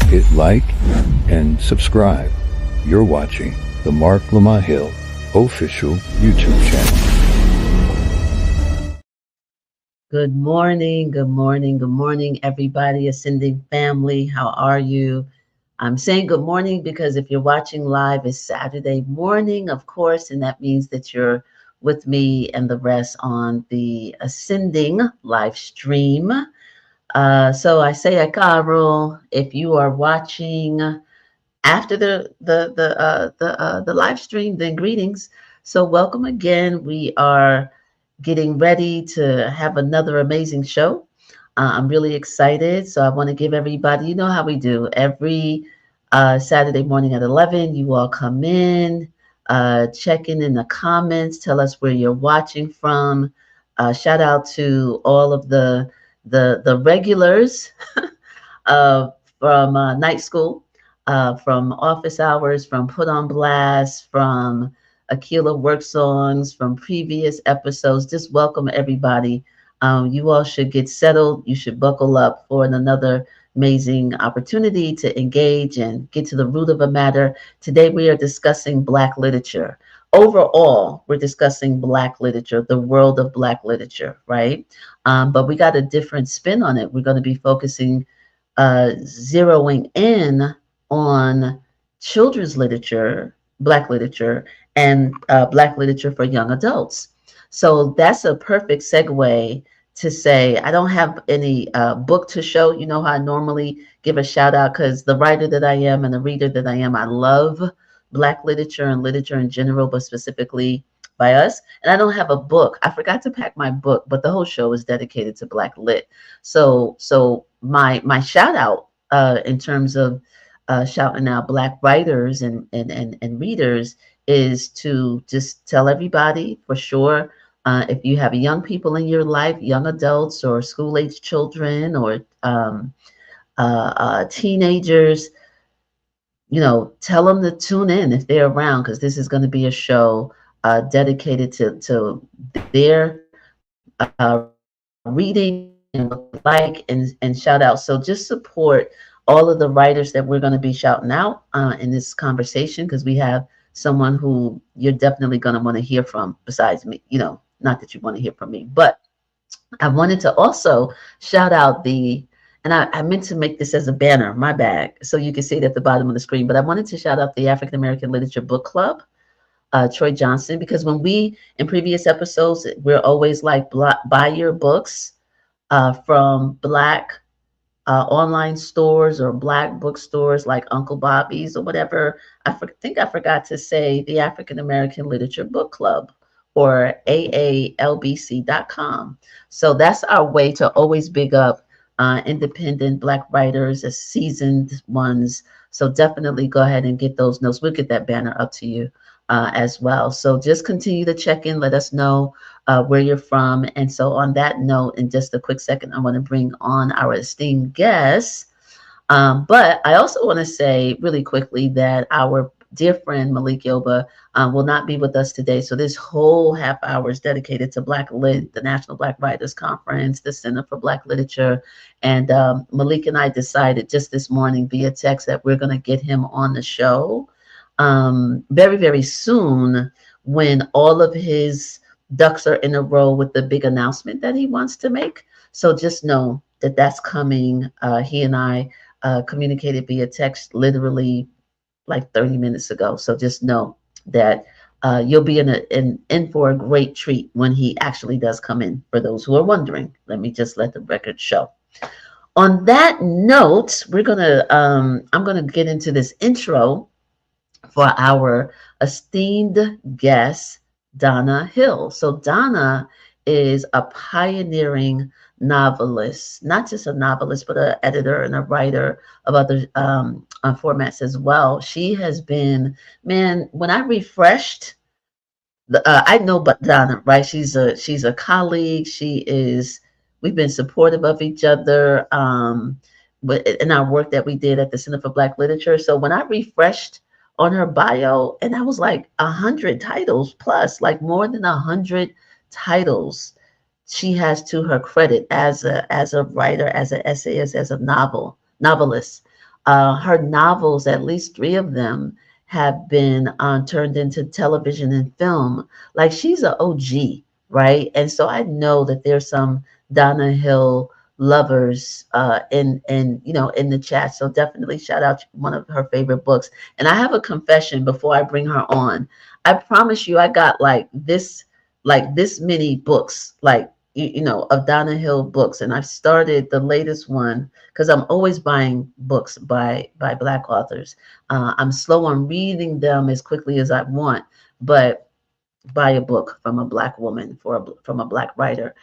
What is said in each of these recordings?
hit like and subscribe. You're watching the Marc Lamont Hill official YouTube channel. Good morning, good morning, good morning, everybody, Ascending family. How are you? I'm saying good morning because if you're watching live, it's Saturday morning, of course, and that means that you're with me and the rest on the Ascending live stream. So I say Akaro, if you are watching after the live stream, then greetings. So welcome again. We are getting ready to have another amazing show. I'm really excited. So I want to give everybody, you know how we do every Saturday morning at 11. You all come in, check in the comments, tell us where you're watching from. Shout out to all of the regulars uh, from night school, from office hours, from Put on Blast, from Aquila Work Songs, from previous episodes. Just welcome everybody. You all should get settled. You should buckle up for another amazing opportunity to engage and get to the root of a matter. Today we are discussing Black literature. Overall, we're discussing Black literature, the world of Black literature, right? But we got a different spin on it. We're going to be focusing zeroing in on children's literature, Black literature, and Black literature for young adults. So that's a perfect segue to say I don't have any book to show. You know how I normally give a shout out because the writer that I am and the reader that I am, I love Black literature and literature in general, but specifically by us. And I don't have a book. I forgot to pack my book, but the whole show is dedicated to Black lit. So my shout out in terms of shouting out Black writers and readers is to just tell everybody for sure. If you have young people in your life, young adults or school age children or teenagers, you know, tell them to tune in if they're around because this is going to be a show dedicated to their reading and like and shout out. So just support all of the writers that we're going to be shouting out in this conversation because we have someone who you're definitely going to want to hear from besides me. You know, not that you want to hear from me, but I wanted to also shout out and I meant to make this as a banner, my bad, so you can see it at the bottom of the screen, but I wanted to shout out the African American Literature Book Club, Troy Johnson, because when we, in previous episodes, we're always like, buy your books from Black online stores or Black bookstores like Uncle Bobby's or whatever. Think I forgot to say the African American Literature Book Club or aalbc.com. So that's our way to always big up independent Black writers as seasoned ones. So definitely go ahead and get those notes. We'll get that banner up to you as well. So just continue to check in. Let us know where you're from. And so on that note, in just a quick second, I want to bring on our esteemed guests. But I also want to say really quickly that our dear friend Malik Yoba will not be with us today. So this whole half hour is dedicated to Black Lit, the National Black Writers Conference, the Center for Black Literature. And Malik and I decided just this morning via text that we're going to get him on the show very, very soon when all of his ducks are in a row with the big announcement that he wants to make. So just know that that's coming. He and I communicated via text literally like 30 minutes ago. So just know that you'll be in for a great treat when he actually does come in. For those who are wondering, let me just let the record show. On that note, I'm gonna get into this intro for our esteemed guest, Donna Hill. So Donna is a pioneering novelist, not just a novelist, but an editor and a writer of other formats as well. She has been, man, when I refreshed, I know but Donna, right? She's a colleague. We've been supportive of each other in our work that we did at the Center for Black Literature. So when I refreshed on her bio, and I was like 100 titles plus, like more than 100 titles she has to her credit as a writer, as an essayist, as a novelist. Her novels, at least three of them, have been turned into television and film. Like she's an OG, right? And so I know that there's some Donna Hill lovers in in the chat. So definitely shout out one of her favorite books. And I have a confession before I bring her on. I promise you, I got like this many books, like of Donna Hill books, and I've started the latest one because I'm always buying books by Black authors. I'm slow on reading them as quickly as I want, but buy a book from a Black woman from a Black writer.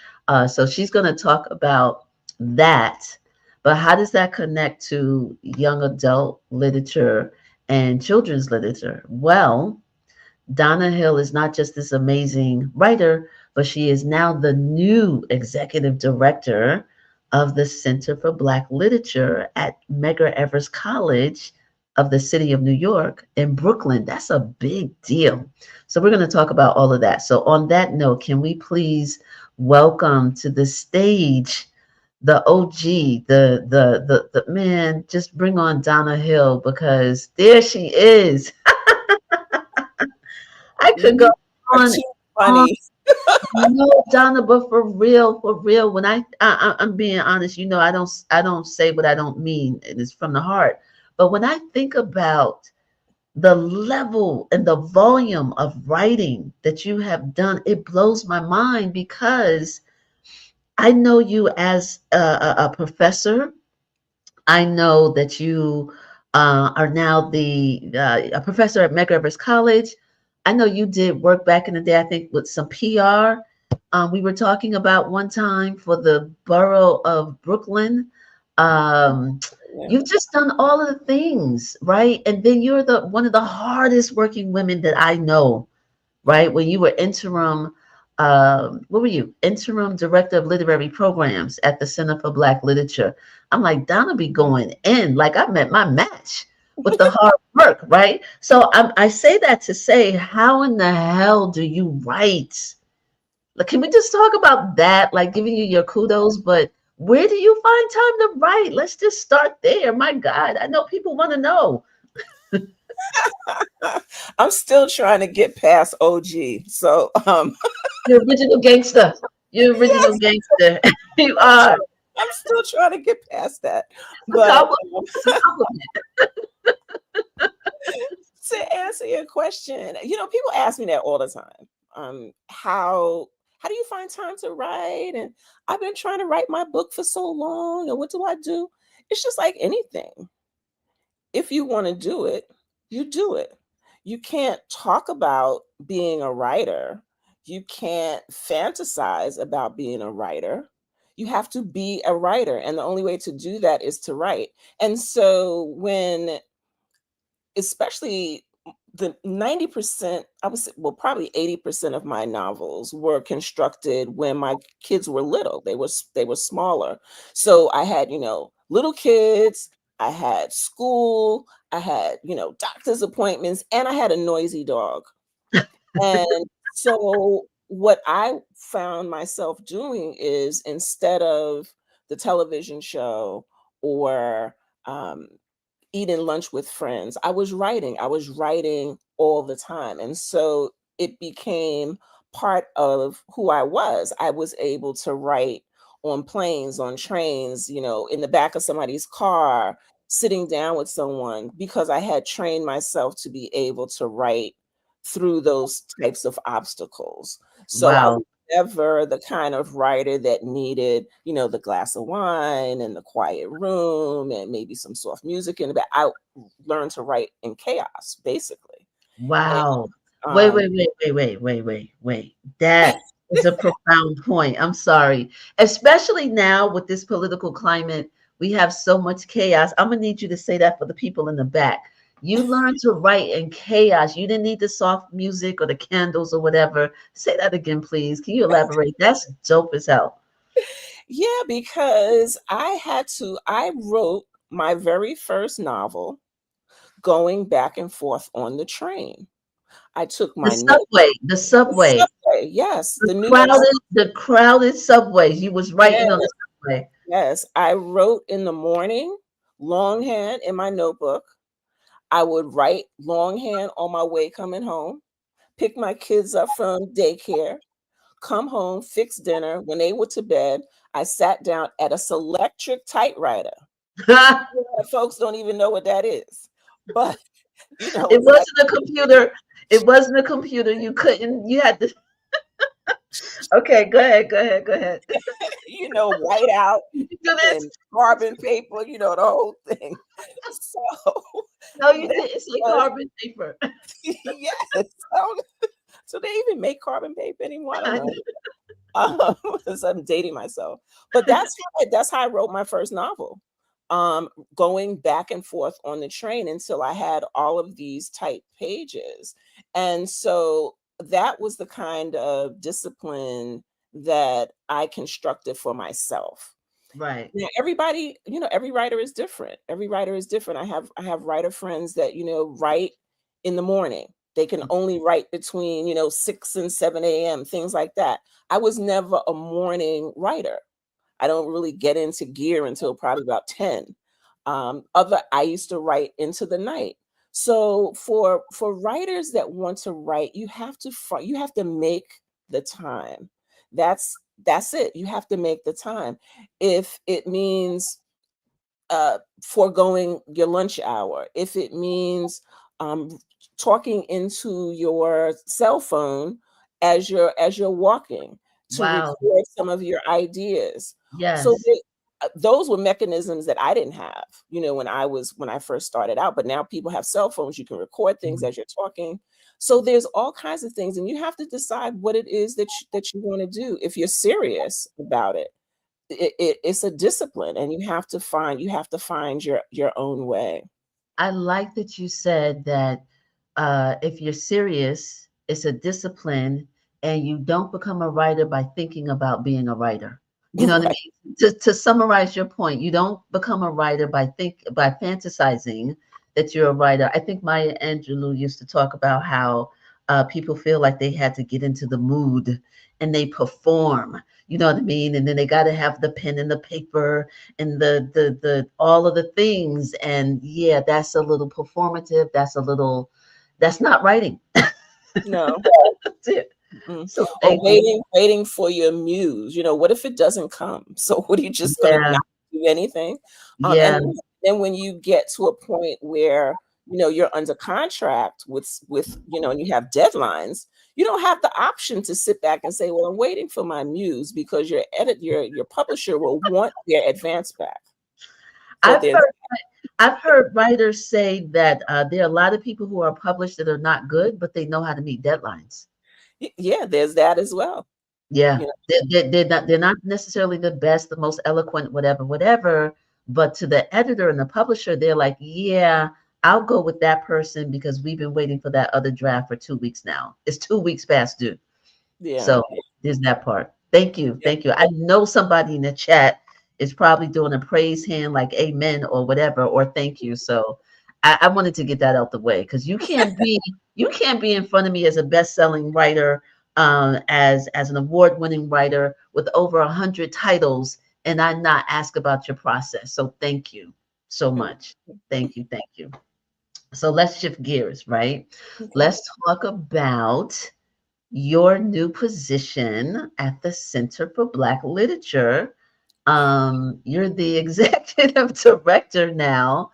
So she's going to talk about that. But how does that connect to young adult literature and children's literature? Well, Donna Hill is not just this amazing writer, but she is now the new executive director of the Center for Black Literature at Medgar Evers College of the city of New York in Brooklyn. That's a big deal. So we're going to talk about all of that. So on that note, can we please welcome to the stage the OG, the man, just bring on Donna Hill because there she is. I could go You are on too and on. funny. No, Donna, but for real. When I'm being honest, I don't say what I don't mean. It is from the heart. But when I think about the level and the volume of writing that you have done, it blows my mind because I know you as a professor. I know that you are now a professor at Medgar Evers College. I know you did work back in the day, I think, with some PR. We were talking about one time for the borough of Brooklyn. Um, Yeah. you've just done all of the things, right? And then you're the one of the hardest working women that I know, right? When you were interim, what were you? Interim director of literary programs at the Center for Black Literature. I'm like, Donna be going in, like I met my match with the hard work, right? So I say that to say, how in the hell do you write? Like, can we just talk about that? Like giving you your kudos, but where do you find time to write? Let's just start there. My God, I know people want to know. I'm still trying to get past OG. So You're original gangster. You're original yes, gangster. You I'm are. trying, I'm still trying to get past that. A But compliment. It's a compliment. to answer your question, people ask me that all the time. How do you find time to write? And I've been trying to write my book for so long. And what do I do? It's just like anything. If you want to do it, you do it. You can't talk about being a writer. You can't fantasize about being a writer. You have to be a writer. And the only way to do that is to write. And so especially the 90%, I would say, well, probably 80% of my novels were constructed when my kids were little. They were smaller. So I had, little kids, I had school, I had, doctor's appointments, and I had a noisy dog. And so what I found myself doing is instead of the television show or eating lunch with friends, I was writing. I was writing all the time. And so it became part of who I was. I was able to write on planes, on trains, in the back of somebody's car, sitting down with someone because I had trained myself to be able to write through those types of obstacles. So I Wow. was never the kind of writer that needed, the glass of wine and the quiet room and maybe some soft music in the back. I learned to write in chaos, basically. And Wow. Wait, um, wait, wait, wait, wait, wait, wait, wait. That is a profound point. I'm sorry. Especially now with this political climate, we have so much chaos. I'm gonna need you to say that for the people in the back. You learned to write in chaos. You didn't need the soft music or the candles or whatever. Say that again, please. Can you elaborate? That's dope as hell. yeah, because I wrote my very first novel going back and forth on the train. I took The my note, subway, the the subway, subway, yes, the the New York. crowded subways. You was writing on the subway. Yes, I wrote in the morning longhand in my notebook. I would write longhand on my way coming home, pick my kids up from daycare, come home, fix dinner. When they went to bed, I sat down at a Selectric typewriter. Folks don't even know what that is, but It it's like wasn't a computer. It wasn't a computer. You couldn't, you had to. Okay, go ahead, go ahead, go ahead. white out You do this? and carbon paper, the whole thing. So No, you that didn't say was carbon paper. yes. So they even make carbon paper anymore? I don't I know. So I'm dating myself, but that's how I wrote my first novel. Going back and forth on the train until I had all of these type pages, and so that was the kind of discipline that I constructed for myself. Right. Now, everybody, every writer is different. Every writer is different. I have writer friends that, write in the morning. They can only write between, 6 and 7 a.m., things like that. I was never a morning writer. I don't really get into gear until probably about 10. I used to write into the night. So for writers that want to write, you have to make the time. That's it. You have to make the time. If it means foregoing your lunch hour, if it means um, talking into your cell phone as you're walking to Wow. record some of your ideas. So Yes. those were mechanisms that I didn't have, when I first started out. But now people have cell phones; you can record things Mhm. as you're talking. So there's all kinds of things, and you have to decide what it is that you want to do if you're serious about it. It's a discipline, and you have to find your own way. I like that you said that if you're serious, it's a discipline, and you don't become a writer by thinking about being a writer. You know what I Right. mean? To summarize your point, you don't become a writer by fantasizing that you're a writer. I think Maya Angelou used to talk about how people feel like they had to get into the mood and they perform. You know what I mean? And then they got to have the pen and the paper and the all of the things. And yeah, that's a little performative. That's not writing. No. That's it. Mm. So Or thank you. waiting for your muse. What if it doesn't come? So what are you just gonna Yeah, not do anything? And yeah. then when you get to a point where you're under contract and you have deadlines, you don't have the option to sit back and say, "Well, I'm waiting for my muse," because your publisher will want their advance back. So I've there's heard I've heard writers say that there are a lot of people who are published that are not good, but they know how to meet deadlines. yeah, there's that as well. Yeah, You know, they're not necessarily the best, the most eloquent, whatever, whatever. But to the editor and the publisher, they're like, yeah, I'll go with that person because we've been waiting for that other draft for 2 weeks now. It's 2 weeks past due. yeah. So there's that part. Thank you. Yeah. Thank you. I know somebody in the chat is probably doing a praise hand like amen or whatever, or thank you. So I wanted to get that out the way because you can't be in front of me as a best-selling writer, as an award-winning writer with over 100 titles, and I not ask about your process. So thank you so much. Thank you. Thank you. So let's shift gears, right? Okay. Let's talk about your new position at the Center for Black Literature. You're the executive director now.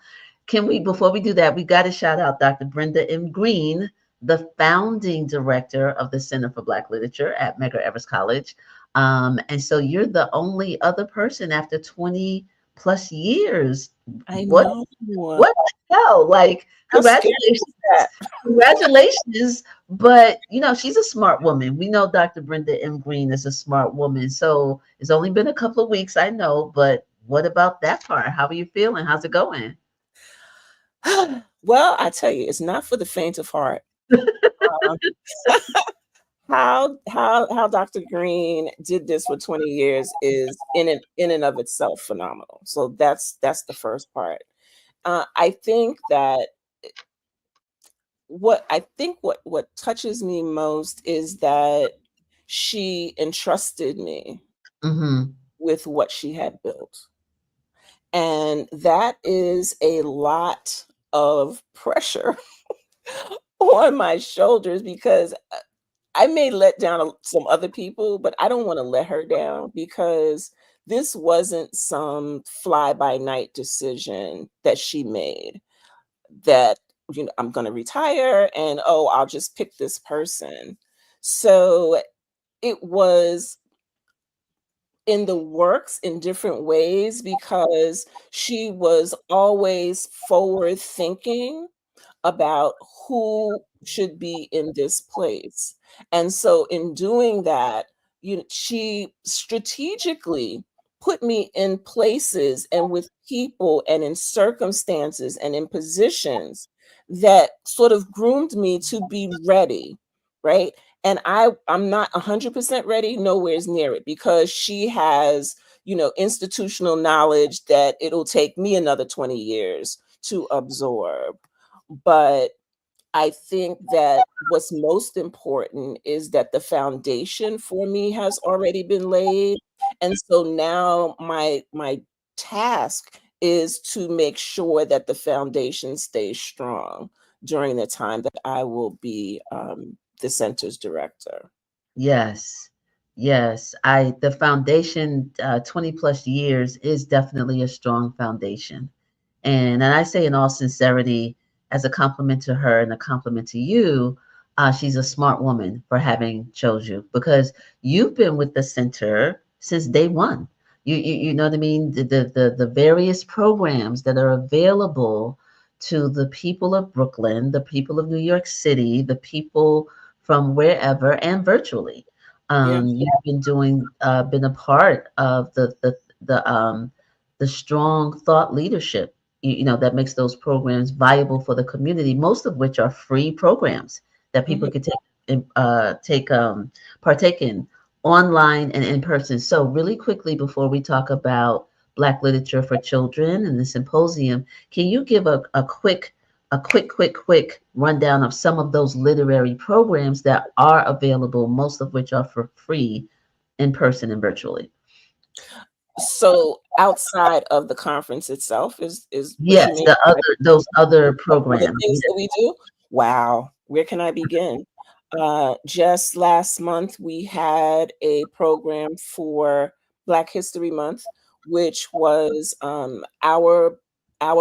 Before we do that, we got to shout out Dr. Brenda M. Green, the founding director of the Center for Black Literature at Medgar Evers College. And so you're the only other person after 20 plus years. I What know. what the hell? Like, How scary congratulations. is that? Congratulations. But, she's a smart woman. We know Dr. Brenda M. Green is a smart woman. So it's only been a couple of weeks, I know. But what about that part? How are you feeling? How's it going? Well, I tell you, it's not for the faint of heart. Um, how Dr. Green did this for 20 years is in and of itself phenomenal. So that's the first part. I think that what touches me most is that she entrusted me Mm-hmm. with what she had built. And that is a lot of pressure on my shoulders because I may let down some other people, but I don't want to let her down because this wasn't some fly by night decision that she made that, I'm going to retire and, oh, I'll just pick this person. So it was in the works in different ways because she was always forward thinking about who should be in this place. And so in doing that, she strategically put me in places and with people and in circumstances and in positions that sort of groomed me to be ready, right? And I'm not 100% ready, nowhere's near it, because she has, institutional knowledge that it'll take me another 20 years to absorb. But I think that what's most important is that the foundation for me has already been laid. And so now my task is to make sure that the foundation stays strong during the time that I will be the center's director. Yes. Yes. The foundation, 20 plus years is definitely a strong foundation. And I say in all sincerity, as a compliment to her and a compliment to you, she's a smart woman for having chose you because you've been with the center since day one. You know what I mean? The various programs that are available to the people of Brooklyn, the people of New York City, the people from wherever, and virtually. Yeah. You've been been a part of the strong thought leadership, that makes those programs viable for the community, most of which are free programs that people Mhm. can partake in online and in person. So really quickly before we talk about Black literature for children and the symposium, can you give a quick rundown of some of those literary programs that are available, most of which are for free in person and virtually? So outside of the conference itself is what you Yes, mean, right? those other Other programs. things that we do? Wow, where can I begin? Just last month, we had a program for Black History Month, which was our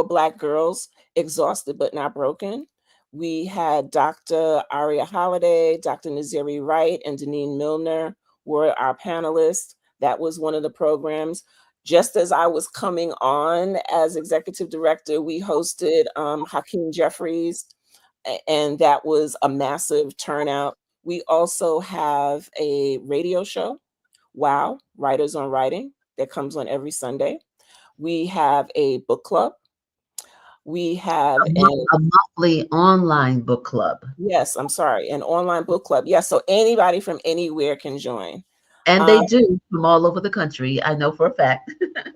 Black girls exhausted but not broken. We had Dr. Aria Holiday, Dr. Naziri Wright, and Deneen Milner were our panelists. That was one of the programs. Just as I was coming on as executive director, we hosted Hakeem Jeffries, and that was a massive turnout. We also have a radio show, Wow, Writers on Writing, that comes on every Sunday. We have a book club. We have A monthly online book club. yes, I'm sorry, an online book club. Yes, so anybody from anywhere can join. And Um, they do from all over the country. I know for a fact.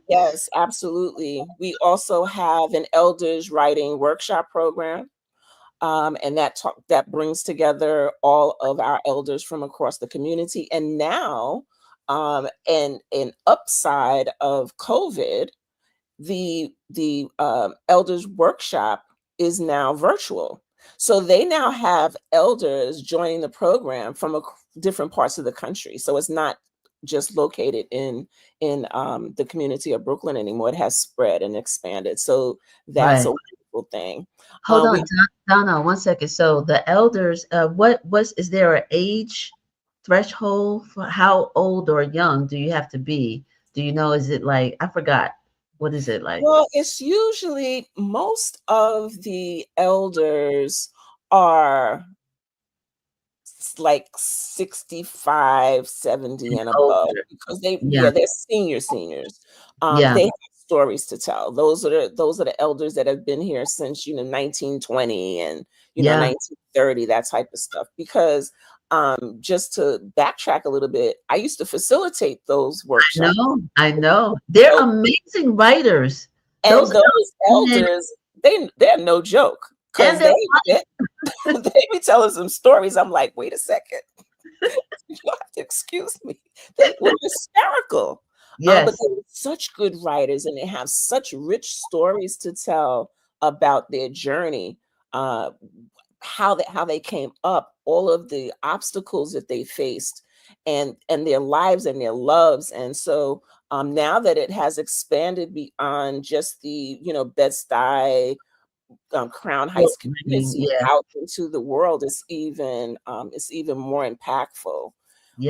yes, absolutely. We also have an elders writing workshop program. And that brings together all of our elders from across the community. And now, and an upside of COVID, the elders workshop is now virtual. So they now have elders joining the program from different parts of the country. So it's not just located in the community of Brooklyn anymore. It has spread and expanded. So that's Right. a wonderful thing. Hold on, We Donna, 1 second. So the elders, is there an age threshold for how old or young do you have to be? Do you know, is it like, I forgot. What is it like? Well, it's usually most of the elders are like 65, 70 and above Older. because Yeah. they're seniors. Yeah. They have stories to tell. Those are the elders that have been here since 1920 and Yeah. 1930, that type of stuff. Because just to backtrack a little bit, I used to facilitate those workshops. I know. They're amazing writers. Those And those elders, elders, they're no joke and because they're they be telling some stories. I'm like, wait a second, you have to excuse me. They were hysterical. But Yes. they're such good writers, and they have such rich stories to tell about their journey, uh, how they came up, all of the obstacles that they faced, and their lives and their loves. And so now that it has expanded beyond just the Bed-Stuy, Crown Heights community Yeah. out into the world, it's even more impactful.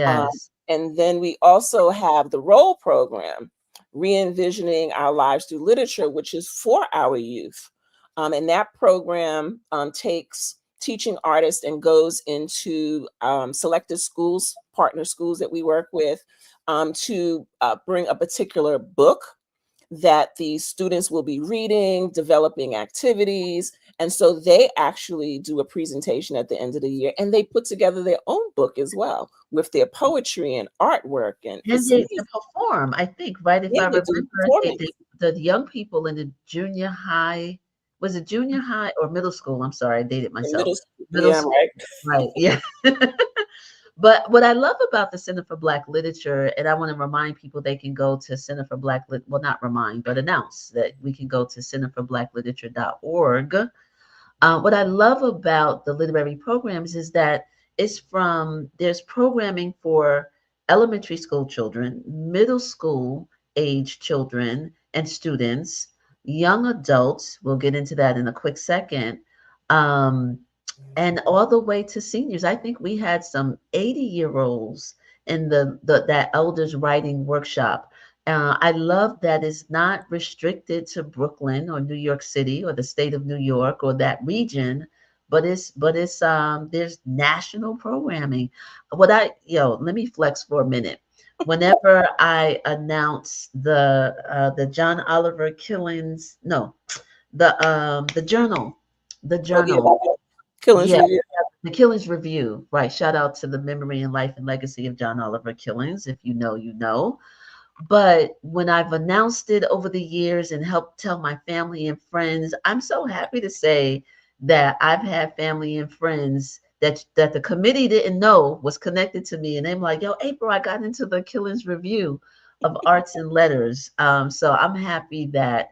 Um, Yes. and then we also have the role program, Re-envisioning Our Lives Through Literature, which is for our youth. And that program takes teaching artists and goes into selected schools, partner schools that we work with, to bring a particular book that the students will be reading, developing activities. And so they actually do a presentation at the end of the year, and they put together their own book as well with their poetry and artwork. And And it's they amazing. perform, I think, right? If Yeah, I they do remember, performance the young people in the junior high, was it junior high or middle school? I'm sorry, I dated in myself. middle school. Middle Yeah, school, right. right? Yeah. But what I love about the Center for Black Literature, and I want to remind people they can go to Center for Black Lit, well, not remind, but announce that we can go to centerforblackLiterature.org. What I love about the literary programs is that there's programming for elementary school children, middle school age children and students, young adults. We'll get into that in a quick second. Um, and all the way to seniors. I think we had some 80-year-olds in that elders writing workshop. I love that it's not restricted to Brooklyn or New York City or the state of New York or that region, but it's there's national programming. Let me flex for a minute. Whenever I announce the John Oliver killings, no, the journal, the Oh, yeah, journal, Killings yeah, Review. the Killings Review, right? Shout out to the memory and life and legacy of John Oliver Killings. If you know, you know. But when I've announced it over the years and helped tell my family and friends, I'm so happy to say that I've had family and friends that the committee didn't know was connected to me, and they're like, "Yo, April, I got into the Killings Review of Arts and Letters." So I'm happy that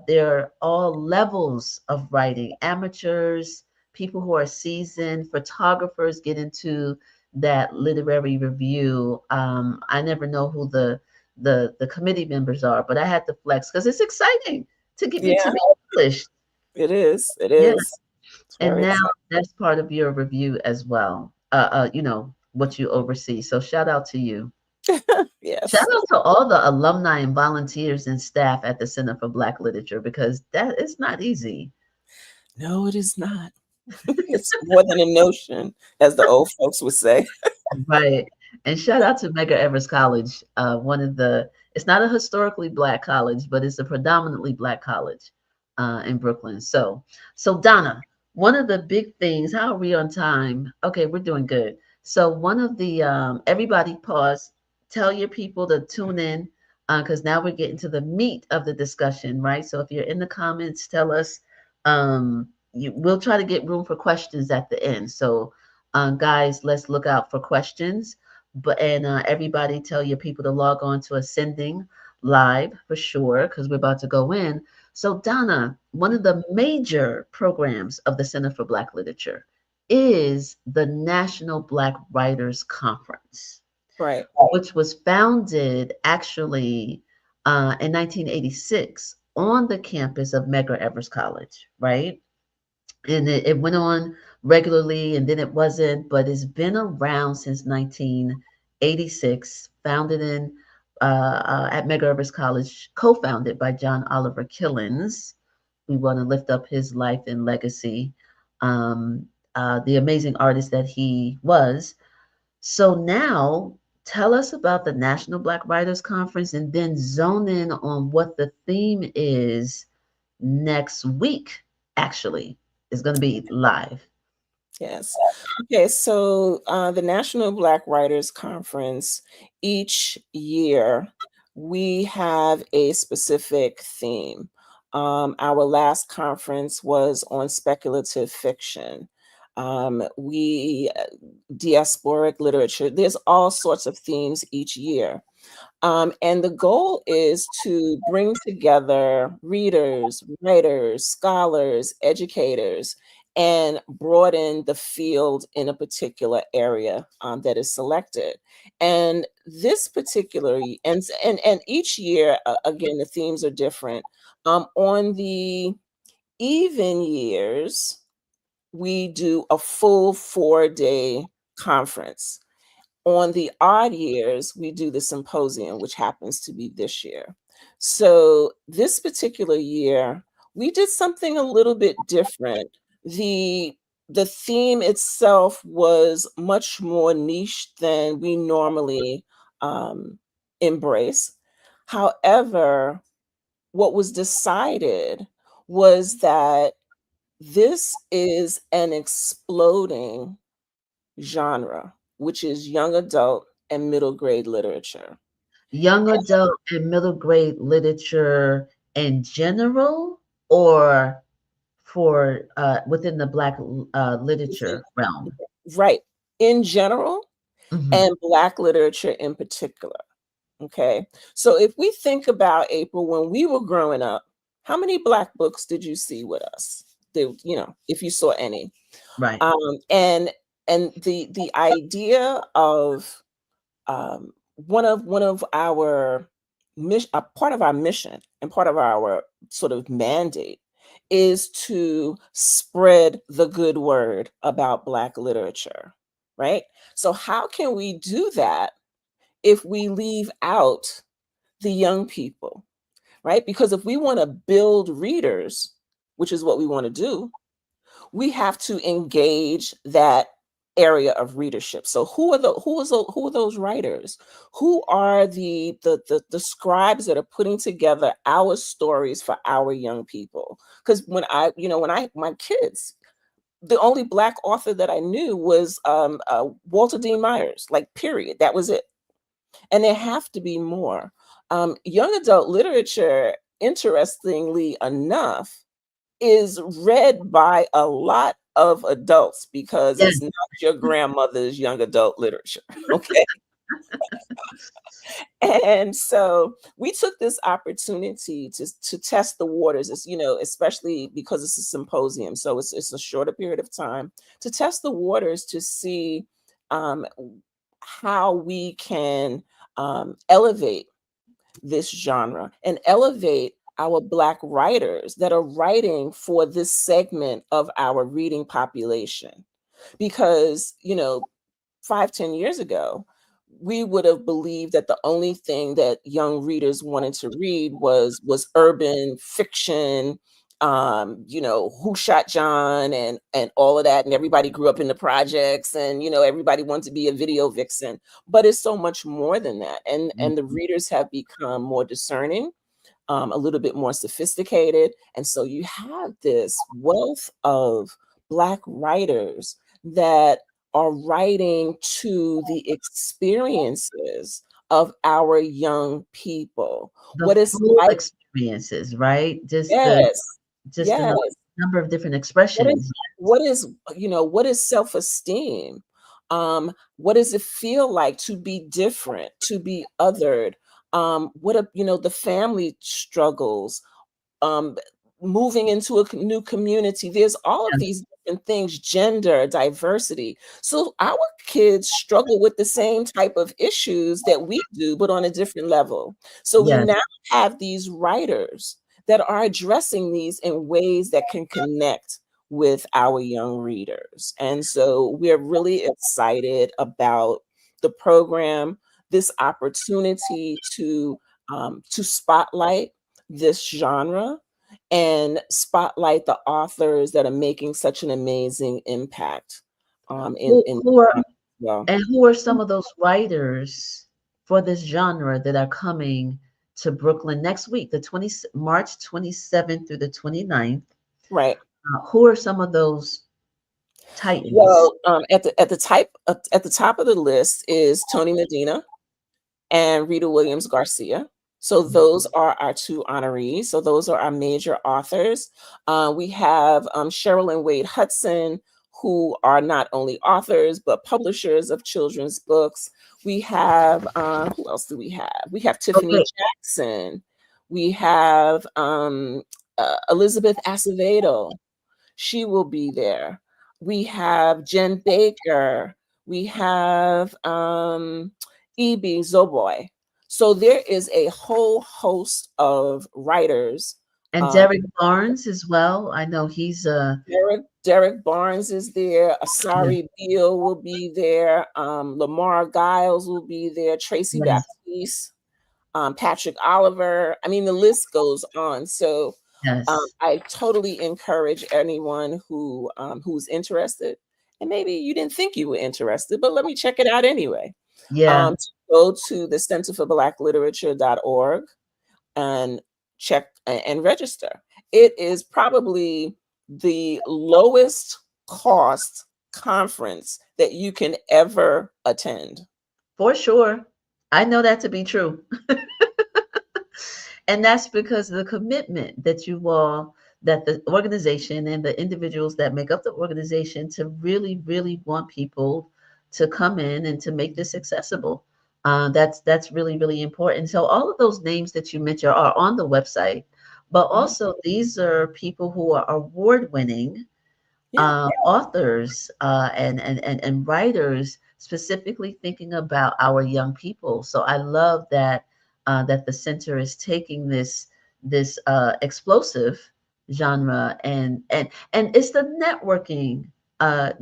there are all levels of writing, amateurs, people who are seasoned, photographers get into that literary review. I never know who the committee members are, but I had to flex because it's exciting to get me to Yeah, be published. it is. It Yeah, is. It's and very now exciting. that's part of your review as well. What you oversee. So shout out to you. Shout Yes. out to all the alumni and volunteers and staff at the Center for Black Literature because that is not easy. No, it is not. It's more than a notion, as the old folks would say. Right. And shout out to Medgar Evers College. It's not a historically black college, but it's a predominantly black college in Brooklyn. So Donna, one of the big things, how are we on time? Okay, we're doing good. So one of the, everybody pause, tell your people to tune in because now we're getting to the meat of the discussion, right? So if you're in the comments, tell us. We'll try to get room for questions at the end. So guys, let's look out for questions. But everybody, tell your people to log on to Ascending Live for sure, because we're about to go in. So Donna, one of the major programs of the Center for Black Literature is the National Black Writers Conference, Right. which was founded actually in 1986 on the campus of Medgar Evers College, right? And it went on regularly and then it wasn't, but it's been around since 1986, founded in at Medgar Evers College, co-founded by John Oliver Killens. We want to lift up his life and legacy, um, the amazing artist that he was. So now tell us about the National Black Writers Conference and then zone in on what the theme is next week, actually, is going to be live. Yes. Okay, so the National Black Writers Conference, each year we have a specific theme. Our last conference was on speculative fiction. We diasporic literature. There's all sorts of themes each year. And the goal is to bring together readers, writers, scholars, educators, and broaden the field in a particular area that is selected. And this particular and each year, again, the themes are different. On the even years, we do a full 4-day conference. On the odd years, we do the symposium, which happens to be this year. So this particular year, we did something a little bit different. The theme itself was much more niche than we normally embrace. However, what was decided was that this is an exploding genre, which is young adult and middle grade literature. Young adult and middle grade literature in general, or for within the Black literature realm? Right. In general, Hmm. and Black literature in particular. Okay. So if we think about April, when we were growing up, how many Black books did you see with us? If you saw any. Right. Um, and and the idea of one of our mission, a part of our mission and part of our sort of mandate is to spread the good word about Black literature, right? So how can we do that if we leave out the young people, right? Because if we want to build readers, which is what we want to do, we have to engage that area of readership. So who are those writers? Who are the scribes that are putting together our stories for our young people? Because my kids, the only Black author that I knew was Walter Dean Myers, like period. That was it. And there have to be more. Young adult literature, interestingly enough, is read by a lot of adults because Yes. it's not your grandmother's young adult literature. Okay. And so we took this opportunity to test the waters, especially because it's a symposium. So it's a shorter period of time to test the waters to see um, how we can elevate this genre and elevate our Black writers that are writing for this segment of our reading population. Because, 5-10 years ago, we would have believed that the only thing that young readers wanted to read was urban fiction, Who Shot John and all of that. And everybody grew up in the projects and, everybody wanted to be a video vixen. But it's so much more than that. And the readers have become more discerning, a little bit more sophisticated. And so you have this wealth of Black writers that are writing to the experiences of our young people. The What it's full like, experiences, right? yes, Just yes. the number of different What is expressions. what is what is self-esteem? What does it feel like to be different, to be othered? The family struggles, um, moving into a new community. There's all of Yes. these different things, gender, diversity. So our kids struggle with the same type of issues that we do, but on a different level. So we Yes. now have these writers that are addressing these in ways that can connect with our young readers. And so we're really excited about the program, this opportunity to spotlight this genre and spotlight the authors that are making such an amazing impact in Who in who are well. and who are some of those writers for this genre that are coming to Brooklyn next week, the 20 March 27th through the 29th? Right. Who are some of those titans? Well, at the top of the list is Tony Medina and Rita Williams Garcia. So those are our two honorees. So those are our major authors. We have Sherilyn Wade Hudson, who are not only authors, but publishers of children's books. We have, who else do we have? We have Tiffany Okay. Jackson. We have Elizabeth Acevedo. She will be there. We have Jen Baker. We have E.B. Zoboy. So there is a whole host of writers. And Derek Barnes as well. I know he's Derek Barnes is there. yeah, Asari Beale will be there. Lamar Giles will be there. Tracy yes, Baptiste, Patrick Oliver. I mean, the list goes on. So yes, I totally encourage anyone who's interested, and maybe you didn't think you were interested, but let me check it out anyway. yeah. To go to the Center for Black Literature.org and check and register. It is probably the lowest cost conference that you can ever attend. For sure. I know that to be true. And that's because of the commitment that you all, that the organization and the individuals that make up the organization to really, really want people to come in and to make this accessible. That's really, really important. So all of those names that you mentioned are on the website, but Mhm. also these are people who are award winning Yeah. authors and writers specifically thinking about our young people. So I love that that the center is taking this explosive genre and it's the networking.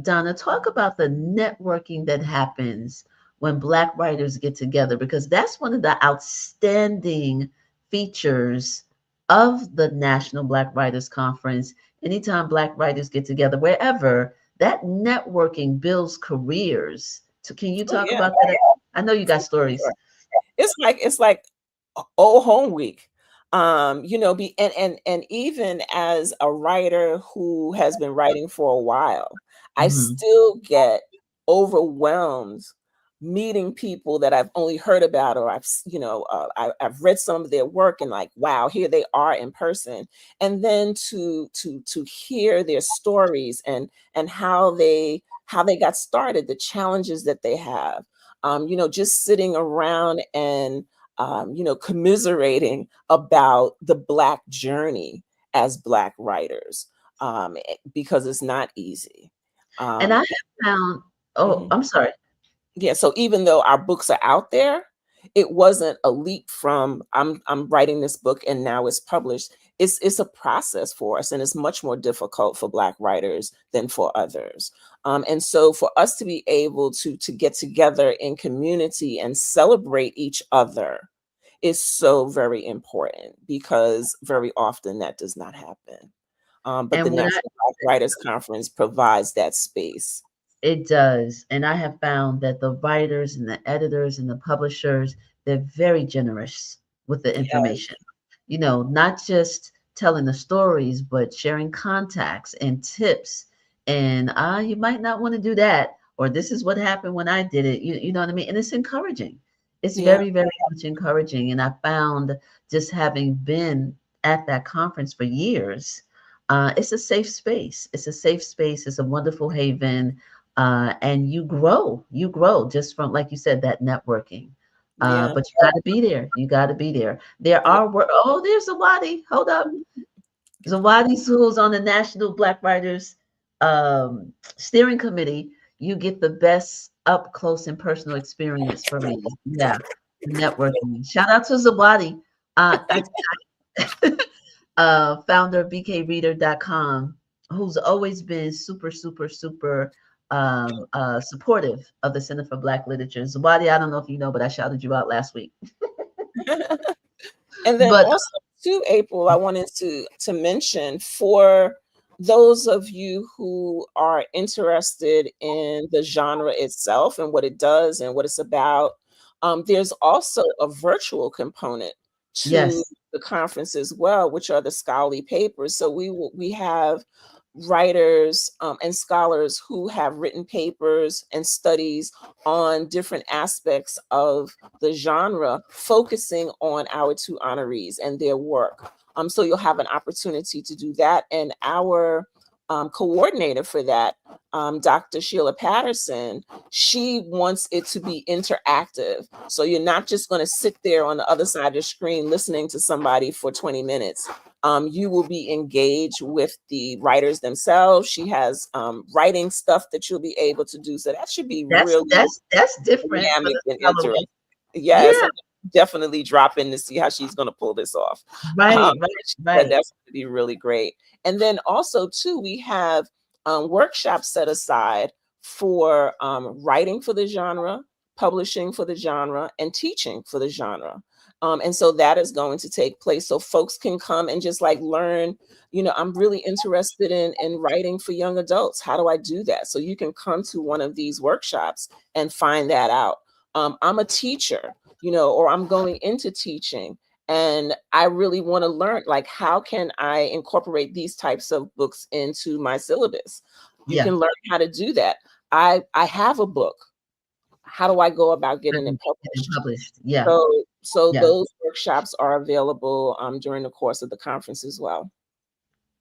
Donna, talk about the networking that happens when Black writers get together because that's one of the outstanding features of the National Black Writers Conference. Anytime Black writers get together, wherever, that networking builds careers. So can you Oh talk yeah. about that? I know you got stories. It's like old home week. And even as a writer who has been writing for a while, I Mhm. still get overwhelmed meeting people that I've only heard about, or I've read some of their work and like, wow, here they are in person. And then to hear their stories and how they got started, the challenges that they have. Just sitting around and commiserating about the Black journey as Black writers, because it's not easy. And I Um, have found, oh, mhm. I'm sorry. Yeah, so even though our books are out there, it wasn't a leap from I'm writing this book and now it's published. It's a process for us, and it's much more difficult for Black writers than for others. And so for us to be able to get together in community and celebrate each other is so very important, because very often that does not happen. But the And what National Black Writers Conference provides that space. it does. And I have found that the writers and the editors and the publishers, they're very generous with the Yeah, information. You know, not just telling the stories, but sharing contacts and tips. And you might not want to do that, or this is what happened when I did it. You know what I mean? And it's encouraging. It's yeah, very, very much encouraging. And I found just having been at that conference for years, it's a safe space. It's a safe space. It's a wonderful haven and you grow just from, like you said, that networking. yeah, But you got to be there. You got to be there. There yeah. are oh, there's Zawadi. Hold up, Zawadi, who's on the National Black Writers Steering Committee. You get the best up close and personal experience for me. Yeah, networking. Shout out to Zawadi. I founder of bkreader.com, who's always been super, super, super supportive of the Center for Black Literature. Zawadi, I don't know if you know, but I shouted you out last week. And then But also too, April, I wanted to mention, for those of you who are interested in the genre itself and what it does and what it's about, there's also a virtual component to yes, the conference as well, which are the scholarly papers. So we have writers and scholars who have written papers and studies on different aspects of the genre, focusing on our two honorees and their work. So you'll have an opportunity to do that. And our coordinator for that, Dr. Sheila Patterson, she wants it to be interactive. So you're not just going to sit there on the other side of the screen listening to somebody for 20 minutes. You will be engaged with the writers themselves. She has writing stuff that you'll be able to do. So that should be That's really that's different for dynamic the and scholarly. interesting. Yes, Yeah, I'm definitely drop in to see how she's going to pull this off. right, right, She said right. that's going to be really great. And then also too, we have workshops set aside for writing for the genre, publishing for the genre, and teaching for the genre. And so that is going to take place so folks can come and just like learn, I'm really interested in writing for young adults. How do I do that? So you can come to one of these workshops and find that out. I'm a teacher, or I'm going into teaching, and I really want to learn, like, how can I incorporate these types of books into my syllabus? You Yeah, can learn how to do that. I have a book. How do I go about getting it getting published? published. Yeah, So yeah. those workshops are available during the course of the conference as well.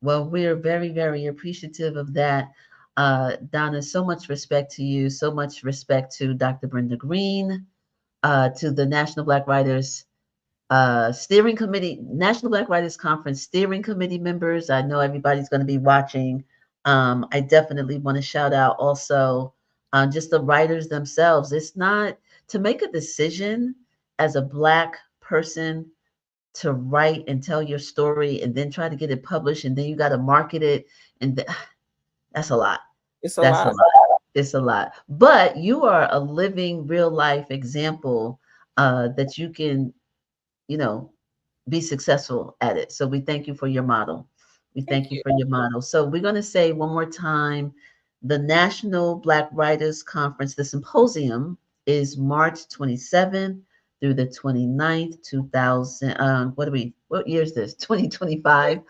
Well, we're very, very appreciative of that. Donna, so much respect to you, so much respect to Dr. Brenda Green, to the National Black Writers Steering Committee, National Black Writers Conference Steering Committee members. I know everybody's going to be watching. I definitely want to shout out also just the writers themselves. It's not to make a decision as a Black person to write and tell your story and then try to get it published and then you got to market it and that's a lot. It's a That's a lot. lot. It's a lot. But you are a living real life example that you can, you know, be successful at it. So we thank you for your model. We Thank thank you you. for your model. So we're going to say one more time, the National Black Writers Conference, the symposium is March 27th through the 29th, 2000. What year is this? 2025.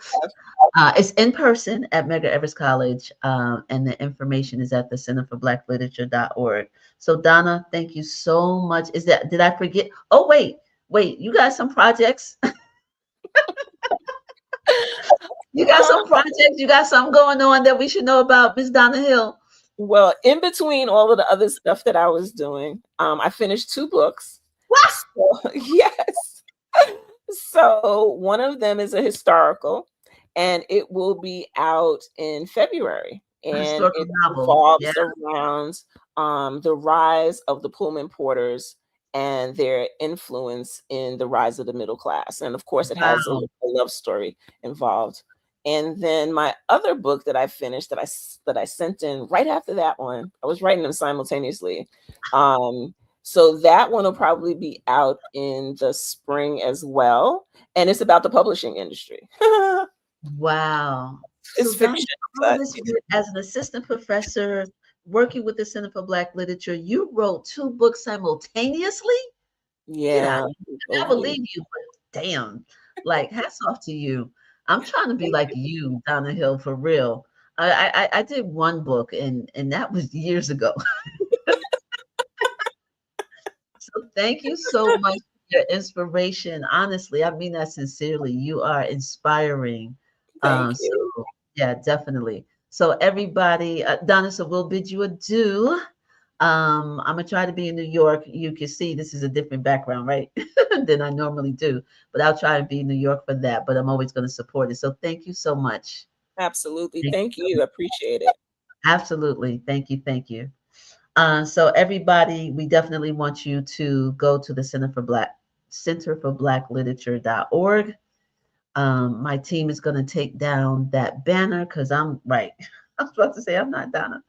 It's in person at Medgar Evers College, and the information is at the Center for Black Literature.org. So Donna, thank you so much. Did I forget? Oh, wait, you got some projects? You got Um, some projects, you got something going on that we should know about, Miss Donna Hill. well, in between all of the other stuff that I was doing, I finished 2 books. What? So, yes. So one of them is a historical, and it will be out in February, A and historical it novel. Yeah. revolves around the rise of the Pullman Porters and their influence in the rise of the middle class. And of course, it has a Wow. love story involved. And then my other book that I finished that I sent in right after that one, I was writing them simultaneously. Um, so that one will probably be out in the spring as well. And it's about the publishing industry. Wow. So It's Donna, fiction, all of but this as an assistant professor working with the Center for Black Literature, you wrote 2 books simultaneously? Get out yeah. of here. I believe you, but damn, like hats off to you. I'm trying to be like you, Donna Hill, for real. I did 1 book and that was years ago. So thank you so much for your inspiration. Honestly, I mean that sincerely. You are inspiring. Thank So you. yeah, definitely. So everybody, Donna, so we'll bid you adieu. I'm gonna try to be in New York. You can see this is a different background, right? than I normally do. But I'll try to be in New York for that. But I'm always going to support it. So thank you so much. Absolutely. Thank Thank you so you. much. Appreciate it. Absolutely. Thank you. Thank you. So everybody, we definitely want you to go to the Center for Black Literature.org. My team is going to take down that banner because I'm right. I was about to say I'm not Donna.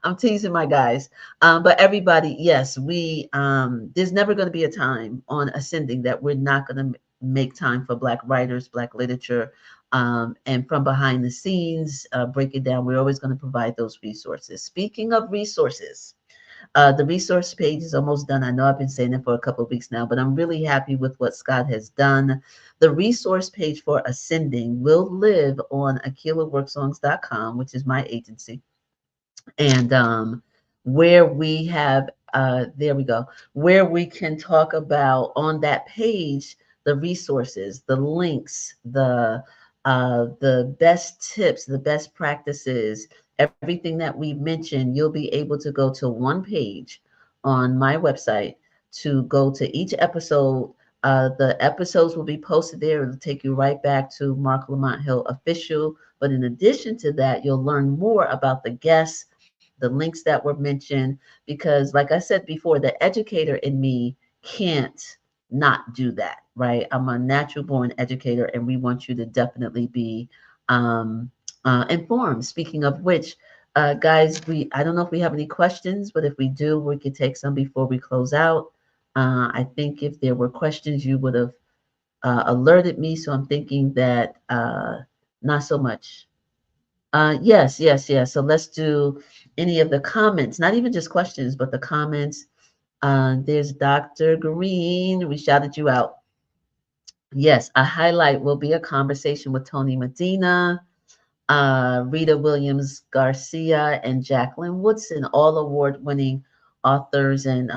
I'm teasing my guys. But everybody, yes, there's never going to be a time on Ascending that we're not going to make time for Black writers, Black literature, and from behind the scenes, break it down. We're always going to provide those resources. Speaking of resources, the resource page is almost done. I know I've been saying it for a couple of weeks now, but I'm really happy with what Scott has done. The resource page for Ascending will live on AquilaWorksongs.com, which is my agency. And where we have, there we go, where we can talk about on that page the resources, the links, the the best tips, the best practices, everything that we mentioned, you'll be able to go to one page on my website to go to each episode. The episodes will be posted there. It'll take you right back to Marc Lamont Hill Official. But in addition to that, you'll learn more about the guests, the links that were mentioned, because, like I said before, the educator in me can't not do that, right? I'm a natural born educator, and we want you to definitely be um, informed. Speaking of which, guys, I don't know if we have any questions, but if we do, we could take some before we close out. I think if there were questions, you would have alerted me. So I'm thinking that not so much. Yes, yes, yes. So let's do any of the comments, not even just questions, but the comments. There's Dr. Green. We shouted you out. Yes, a highlight will be a conversation with Tony Medina, Rita Williams Garcia, and Jacqueline Woodson, all award-winning authors and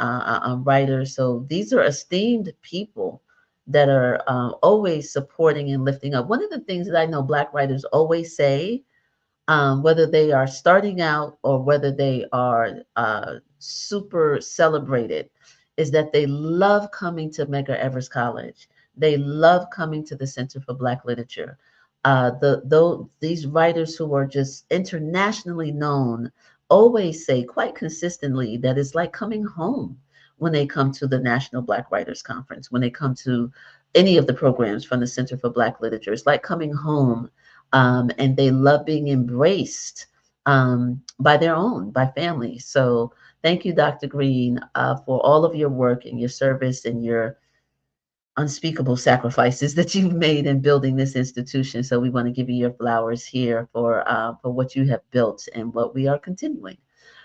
writers. So these are esteemed people that are always supporting and lifting up. One of the things that I know Black writers always say, whether they are starting out or whether they are super celebrated, is that they love coming to Medgar Evers College. They love coming to the Center for Black Literature. These writers who are just internationally known always say quite consistently that it's like coming home when they come to the National Black Writers Conference, when they come to any of the programs from the Center for Black Literature. It's like coming home, and they love being embraced by their own, by family. So thank you, Dr. Green, for all of your work and your service and your unspeakable sacrifices that you've made in building this institution. So we want to give you your flowers here for what you have built and what we are continuing.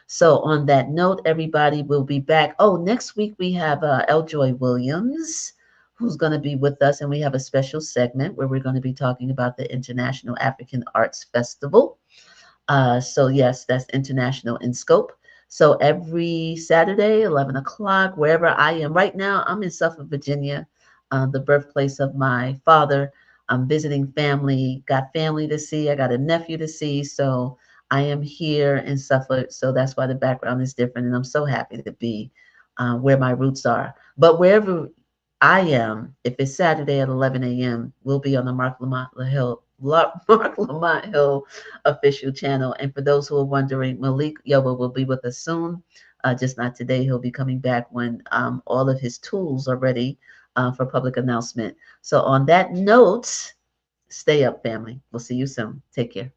So on that note, everybody will be back. Oh, next week we have Eljoy Williams, who's going to be with us, and we have a special segment where we're going to be talking about the International African Arts Festival. So yes, that's international in scope. So every Saturday, 11 o'clock, wherever I am. Right now, I'm in Suffolk, Virginia, the birthplace of my father. I'm visiting family, got family to see. I got a nephew to see. So I am here in Suffolk. So that's why the background is different. And I'm so happy to be where my roots are. But wherever I am, if it's Saturday at 11 a.m., we'll be on the Marc Lamont Hill. Marc Lamont Hill official channel. And for those who are wondering, Malik Yoba will be with us soon, just not today. He'll be coming back when all of his tools are ready for public announcement. So on that note, stay up, family. We'll see you soon. Take care.